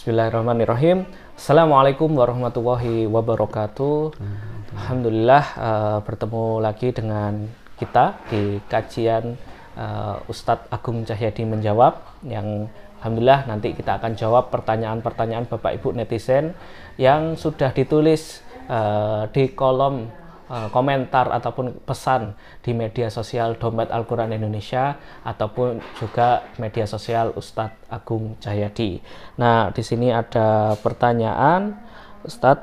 Bismillahirrahmanirrahim. Assalamualaikum warahmatullahi wabarakatuh. Alhamdulillah bertemu lagi dengan kita di kajian Ustadz Agung Cahyadi menjawab, yang alhamdulillah nanti kita akan jawab pertanyaan-pertanyaan Bapak Ibu netizen yang sudah ditulis di kolom komentar ataupun pesan di media sosial Dompet Al-Quran Indonesia ataupun juga media sosial Ustadz Agung Cahyadi. Nah, di sini ada pertanyaan, Ustadz.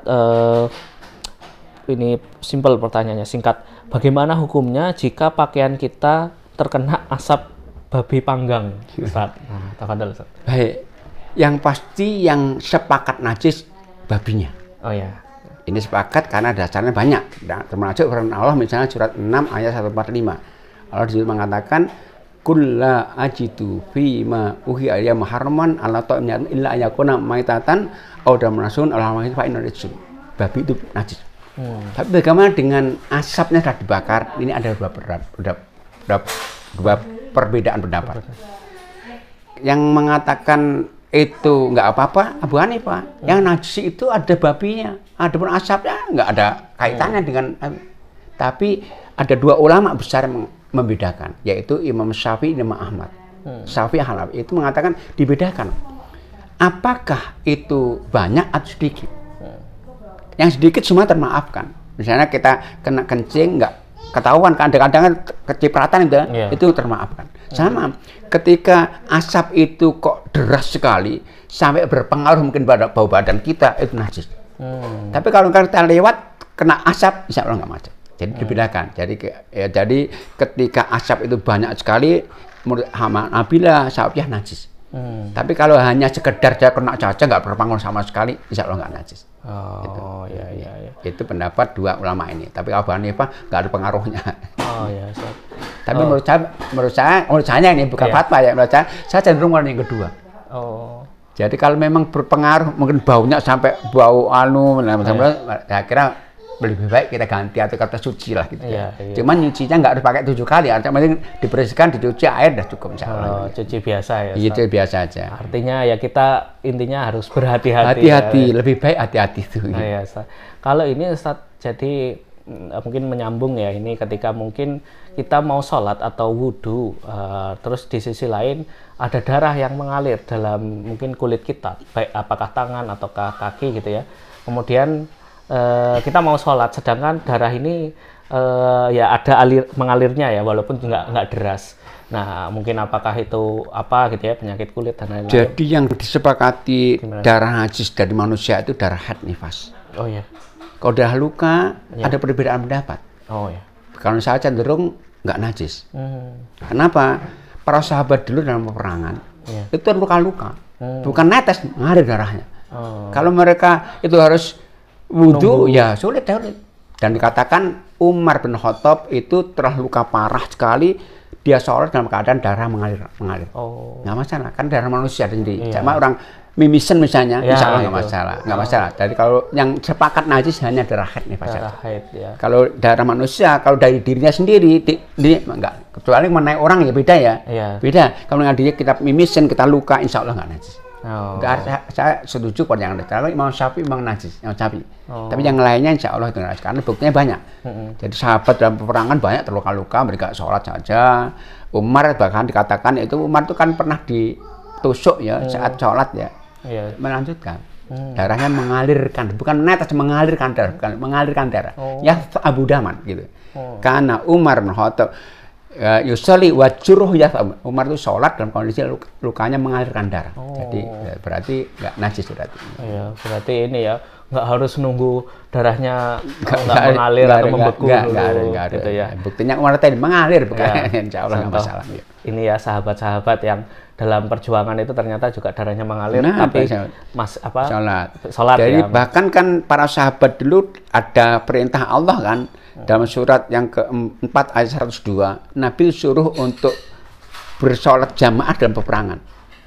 Ini simpel pertanyaannya, singkat. Bagaimana hukumnya jika pakaian kita terkena asap babi panggang, Ustadz? Nah, tafadhol, Ustadz. Baik, yang pasti yang sepakat najis babinya. Oh ya. Ini sepakat karena dasarnya banyak. Termasuk firman Allah misalnya surat 6 ayat 145. Allah disitu mengatakan kulla ajidu fima uhiya ilayya muharraman ala ta'min illa ayakuna maitatan aw damun ala maitatan fa inna rijsun. Babi itu najis. Tapi bagaimana dengan asapnya sudah dibakar? Ini ada dua perbedaan pendapat. Yang mengatakan itu nggak apa-apa, Abu Hanifah. Yang najis itu ada babinya, ada pun asapnya nggak ada kaitannya dengan. Tapi ada dua ulama besar yang membedakan, yaitu Imam Syafi'i dan Imam Ahmad. Syafi'i Hanafi itu mengatakan dibedakan. Apakah itu banyak atau sedikit? Yang sedikit semua termaafkan. Misalnya kita kena kencing nggak ketahuan, kadang-kadang kecipratan itu termaafkan. Sama ketika asap itu kok deras sekali sampai berpengaruh mungkin pada bau badan kita, itu najis. Tapi kalau kita lewat kena asap, insya Allah nggak macet. Jadi dibedakan. Jadi ketika asap itu banyak sekali, menurut Hanabilah Syafi'iyah najis. Tapi kalau hanya sekedar dia kena saja nggak berpengaruh sama sekali, insya Allah nggak najis. Oh gitu. Ya. Itu pendapat dua ulama ini. Tapi Abu Hanifah nggak ada pengaruhnya. Oh ya. Tapi menurut saya ini bukan fatwa ya. Menurut saya cenderung warna yang kedua. Oh. Jadi kalau memang berpengaruh, mungkin baunya sampai bau saya kira lebih baik kita ganti atau kata suci lah gitu. Iya. Cuman nyucinya nggak harus pakai 7 kali, artinya penting dibersihkan, dicuci air dah cukup. Cuci biasa ya. Itu biasa aja. Artinya ya kita intinya harus berhati-hati. Hati-hati, lebih baik hati-hati itu. Ya, kalau ini Ustadz, jadi mungkin menyambung ya, ini ketika mungkin kita mau sholat atau wudhu, terus di sisi lain ada darah yang mengalir dalam mungkin kulit kita, baik apakah tangan ataukah kaki gitu ya. Kemudian kita mau sholat, sedangkan darah ini ya ada mengalirnya ya, walaupun nggak deras. Nah, mungkin apakah itu apa gitu ya, penyakit kulit dan lain-lain. Jadi yang disepakati darah najis dari manusia itu darah haid nifas. Oh ya. Kalau darah luka ada perbedaan pendapat. Oh ya. Kalau saya cenderung nggak najis. Kenapa? Para sahabat dulu dalam peperangan itu luka-luka, bukan netes, mengalir darahnya. Kalau mereka itu harus wudhu, ya sulit. Dan dikatakan Umar bin Khattab itu telah luka parah sekali, dia sholat dalam keadaan darah mengalir. Nggak masalah, kan darah manusia sendiri. Cuma orang mimisen misalnya, insya Allah nggak masalah. Jadi kalau yang sepakat najis hanya darah haid nih, Kalau darah manusia, kalau dari dirinya sendiri, enggak. Kecuali mengenai orang ya beda ya. Beda. Kalau dengan dia kita mimisen, kita luka, insya Allah nggak najis. Saya setuju pada yang ada. Kalau Imam Syafi'i memang najis, tapi yang lainnya insya Allah itu najis karena buktinya banyak. Jadi sahabat dalam peperangan banyak terluka-luka, mereka sholat saja. Umar bahkan dikatakan itu Umar itu kan pernah ditusuk ya saat sholat ya, melanjutkan. Darahnya mengalirkan, bukan netes, mengalirkan darah. Ya Abu Daman gitu. Karena Umar bin Khattab yusali wajuruh ya, Umar itu sholat dalam kondisi lukanya mengalirkan darah. Jadi berarti nggak najis berarti. Iya, berarti ini ya nggak harus nunggu darahnya nggak mengalir atau membeku dulu. Gitu ya. Buktinya Umar tadi mengalir, bukan? Insya Allah nggak masalah. Ini ya sahabat-sahabat yang dalam perjuangan itu ternyata juga darahnya mengalir, tapi sholat. Jadi ya, bahkan kan para sahabat dulu ada perintah Allah kan. Dalam surat yang ke-4 ayat 102, Nabi suruh untuk bersolat jamaah dalam peperangan.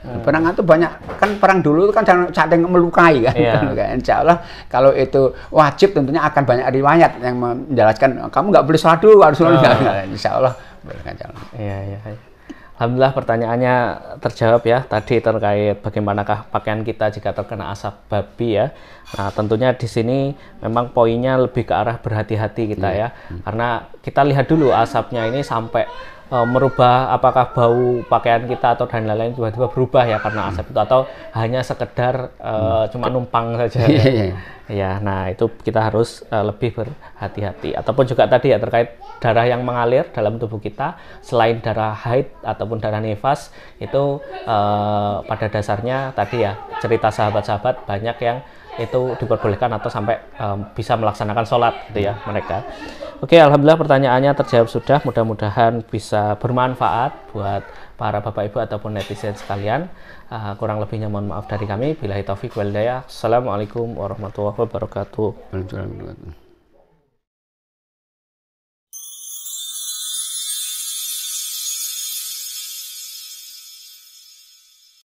Peperangan itu banyak, kan perang dulu itu kan saling melukai kan. Insya Allah kalau itu wajib tentunya akan banyak riwayat yang menjelaskan kamu nggak boleh sholat dulu, harus sholat. Insya Allah. Iya. Alhamdulillah pertanyaannya terjawab ya tadi terkait bagaimanakah pakaian kita jika terkena asap babi ya. Nah tentunya di sini memang poinnya lebih ke arah berhati-hati kita ya, karena kita lihat dulu asapnya ini sampai merubah apakah bau pakaian kita atau dan lain-lain tiba-tiba berubah ya karena asap itu, atau hanya sekedar cuma numpang saja ya. Ya, nah itu kita harus lebih berhati-hati. Ataupun juga tadi ya terkait darah yang mengalir dalam tubuh kita, selain darah haid ataupun darah nifas, itu pada dasarnya tadi ya cerita sahabat-sahabat banyak yang itu diperbolehkan atau sampai bisa melaksanakan sholat gitu ya mereka. Oke, alhamdulillah pertanyaannya terjawab sudah. Mudah-mudahan bisa bermanfaat buat para bapak ibu ataupun netizen sekalian. Kurang lebihnya mohon maaf dari kami. Billahi taufik wal hidayah. Assalamualaikum warahmatullahi wabarakatuh.